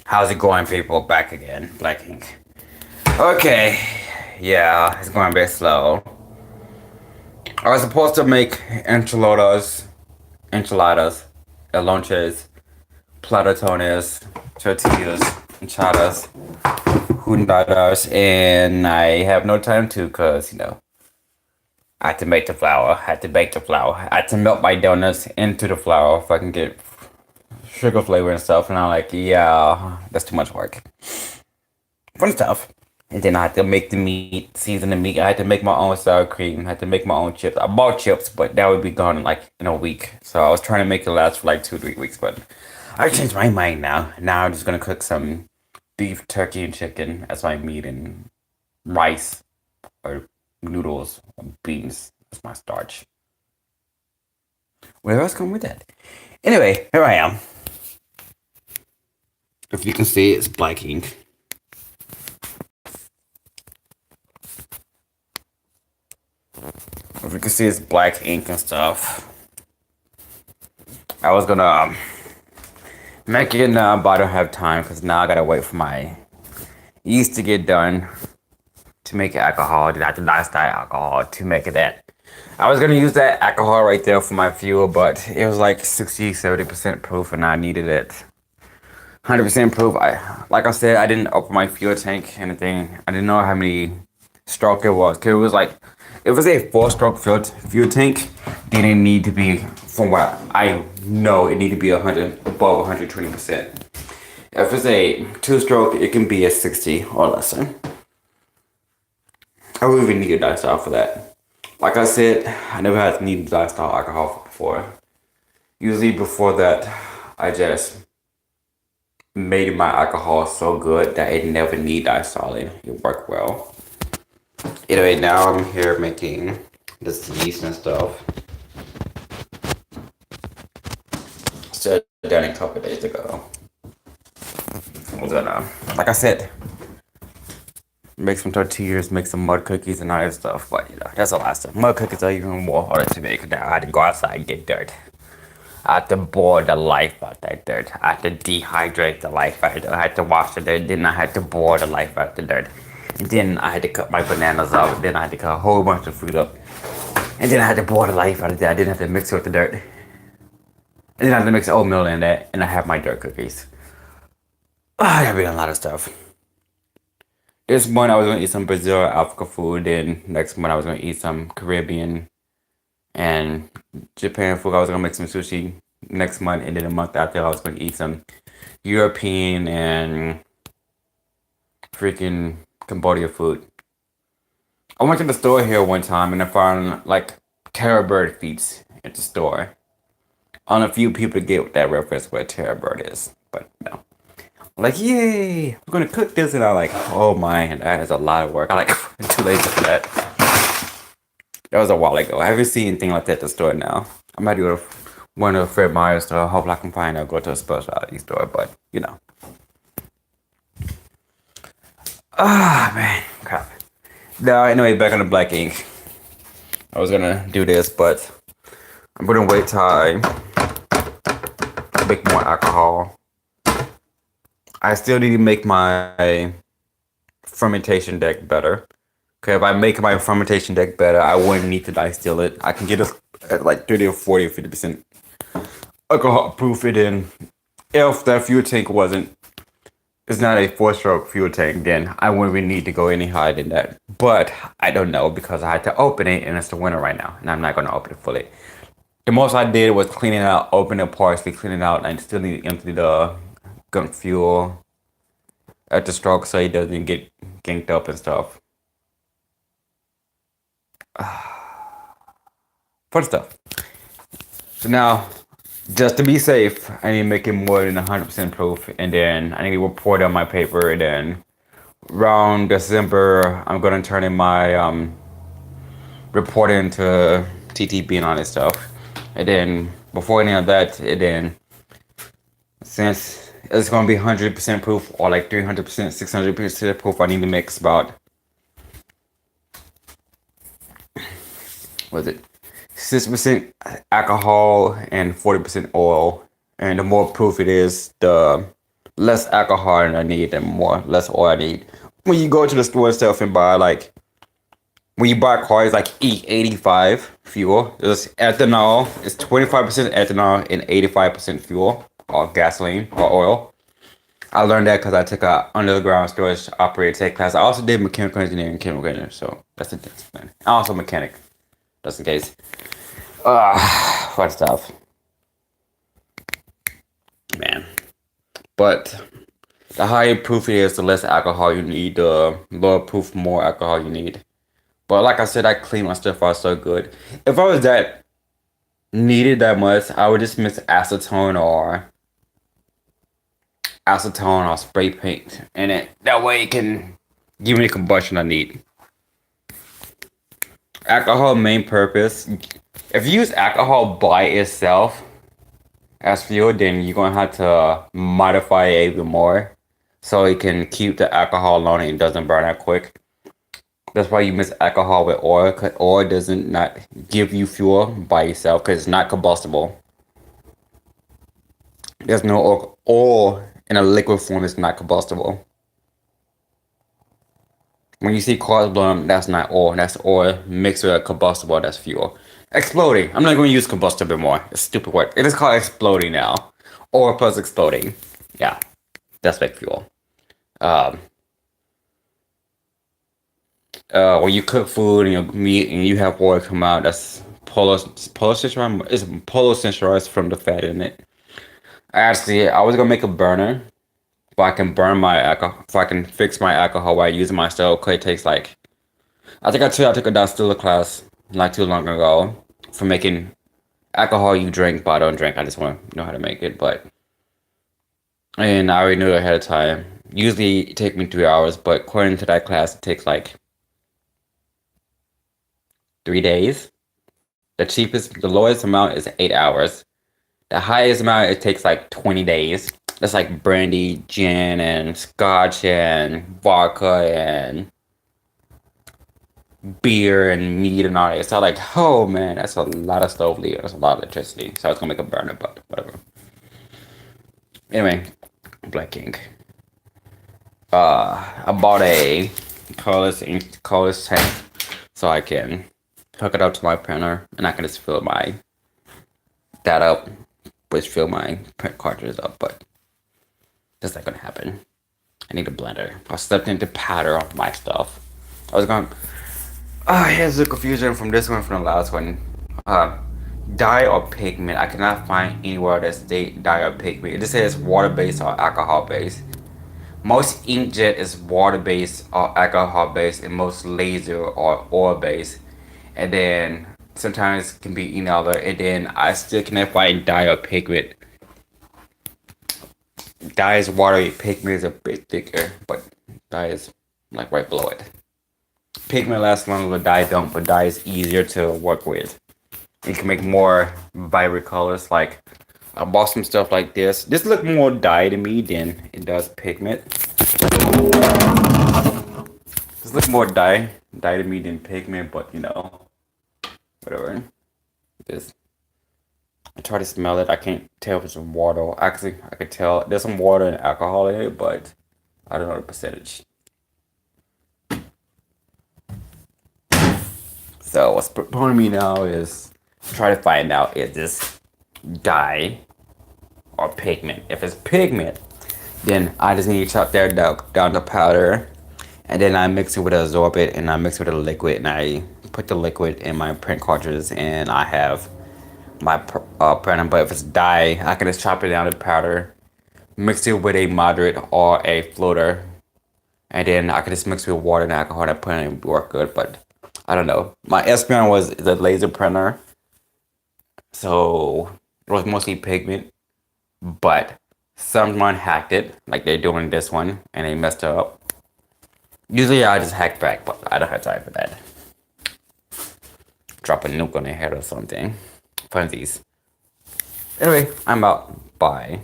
How's it going, people? Back again, Black Ink. Okay, yeah, it's going a bit slow. I was supposed to make enchiladas, elonches, platones, tortillas, enchiladas, juntadas, and I have no time to, cause I had to make the flour, I had to bake the flour, I had to melt my donuts into the flour if I can get sugar flavor and stuff. And I'm like, yeah, that's too much work. Fun stuff. And then I had to make the meat, season the meat. I had to make my own sour cream. I had to make my own chips. I bought chips, but that would be gone like in a week. So I was trying to make it last for like 2, 3 weeks, but I changed my mind now. Now I'm just gonna cook some beef, turkey, and chicken as my meat and rice or noodles or beans as my starch. Where else come with that? Anyway, here I am. If you can see, it's black ink. If you can see, it's black ink and stuff. I was gonna make it now, but I don't have time because now I gotta wait for my yeast to get done to make alcohol. Then I have to distill alcohol to make it that. I was gonna use that alcohol right there for my fuel, but it was like 60, 70% proof, and I needed it 100% proof. Like I said, I didn't open my fuel tank anything. I didn't know how many stroke it was. Cause it was like, if it was a 4-stroke fuel tank, then it need to be, from what I know, it need to be 100 above 120%. If it's a 2-stroke, it can be a 60 or less. I would even need a diastyle for that. Like I said, I never had to need diastyle alcohol before. Usually before that, I just made my alcohol so good that it never need diastyling. It worked well. Anyway, now I'm here making this yeast and stuff. Started done a couple days ago. I was gonna, like I said, make some tortillas, make some mud cookies and all that stuff. But that's a lot of stuff. Mud cookies are even more harder to make. Now I had to go outside and get dirt. I had to boil the life out that dirt. I had to dehydrate the life out of it. I had to wash the dirt. Then I had to boil the life out the dirt. And then I had to cut my bananas up. Then I had to cut a whole bunch of fruit up. And then I had to boil the life out of that. I didn't have to mix it with the dirt. And then I had to mix oatmeal in that. And I have my dirt cookies. I have been a lot of stuff. This month I was gonna eat some Brazil Africa food. Then next month I was gonna eat some Caribbean and Japan food. I was gonna make some sushi next month, and then a month after I was gonna eat some European and freaking Cambodia food. I went to the store here one time and I found like terror bird feet at the store. On a few people get that reference what a terror bird is, but no. Like, yay, we're gonna cook this, and I'm like, oh man, that is a lot of work. I like too lazy for that. That was a while ago. I haven't seen anything like that at the store now. I might go to one of Fred Meyer's store. Hopefully I can find out, go to a specialty store, but Ah, man, crap. Now, anyway, back on the black ink. I was gonna do this, but I'm gonna wait till I make more alcohol. I still need to make my fermentation deck better. Okay, if I make my fermentation deck better, I wouldn't need to distill it. I can get it at like 30 or 40 or 50% alcohol proof it in. If that fuel tank it's not a 4-stroke fuel tank, then I wouldn't really need to go any higher than that. But I don't know because I had to open it and it's the winter right now, and I'm not gonna open it fully. The most I did was clean it out, open it partially, clean it out, and still need to empty the gun fuel at the stroke so it doesn't get ganked up and stuff. Fun stuff. So now, just to be safe, I need to make it more than 100% proof, and then I need to report on my paper, and then around December, I'm gonna turn in my reporting to TTB and all this stuff. And then before any of that, and then since it's gonna be 100% proof or like 300%, 600% proof, I need to mix about, what is it, 6% alcohol and 40% oil. And the more proof it is, the less alcohol than I need and more less oil I need. When you go to the store itself and buy like when you buy a car, it's like E85 fuel. It's ethanol. It's 25% ethanol and 85% fuel or gasoline or oil. I learned that because I took a underground storage operator tech class. I also did mechanical engineering and chemical engineering, so that's the discipline. I'm also a mechanic, just in case. Fun stuff, man. But the higher proof it is, the less alcohol you need. The lower proof, more alcohol you need. But like I said, I clean my stuff out so good. If I was that needed that much, I would just mix acetone or spray paint in it. That way it can give me the combustion I need. Alcohol main purpose. If you use alcohol by itself as fuel, then you're gonna have to modify it even more so it can keep the alcohol on it and doesn't burn out quick. That's why you mix alcohol with oil, because oil doesn't not give you fuel by itself because it's not combustible. There's no oil in a liquid form that's not combustible. When you see cars blowing up, that's not oil. That's oil mixed with a combustible. That's fuel. Exploding. I'm not going to use combustible anymore. It's stupid word. It is called exploding now. Oil plus exploding. Yeah, that's like fuel. Um, when you cook food and your meat and you have oil come out, that's polysaccharide. It's polysaccharide from the fat in it. Actually, I was gonna make a burner, but I can burn my alcohol. If I can fix my alcohol while using my stove, cause it takes like. I think I told you I took a distiller class not too long ago for making alcohol you drink, but I don't drink. I just want to know how to make it, but. And I already knew it ahead of time. Usually it takes me 3 hours, but according to that class, it takes like 3 days. The lowest amount is 8 hours. The highest amount it takes like 20 days. That's like brandy, gin, and scotch, and vodka, and beer, and meat, and all that. So like, oh man, that's a lot of stove leave. That's a lot of electricity. So I was gonna make a burner, but whatever. Anyway, Black Ink. I bought a colorless tank so I can hook it up to my printer and I can just fill that up, which fill my print cartridges up, but that's not gonna happen. I need a blender. I stepped into powder on my stuff. I was going. Here's the confusion from this one from the last one. Dye or pigment. I cannot find anywhere that state dye or pigment. It just says water based or alcohol based. Most inkjet is water based or alcohol based, and most laser or oil based. And then sometimes it can be any other. And then I still cannot find dye or pigment. Dye is watery, pigment is a bit thicker, but dye is like right below it. Pigment lasts longer, dye don't, but dye is easier to work with. You can make more vibrant colors. Like I bought some stuff like this. This look more dye to me than it does pigment. This look more dye to me than pigment, but you know, whatever. This. I try to smell it. I can't tell if it's water. Actually, I could tell there's some water and alcohol in it, but I don't know the percentage. So what's proposing me now is try to find out is this dye or pigment. If it's pigment, then I just need to chop that down to powder, and then I mix it with a sorbate, and I mix it with a liquid, and I put the liquid in my print cartridges, and I have my printer. But if it's dye, I can just chop it down to powder, mix it with a moderate or a floater, and then I can just mix it with water and alcohol and put it in and work good. But I don't know. My Espion was the laser printer, so it was mostly pigment, but someone hacked it, like they're doing this one, and they messed it up. Usually I just hack back, but I don't have time for that. Drop a nuke on their head or something. Funsies. Anyway, I'm out. Bye.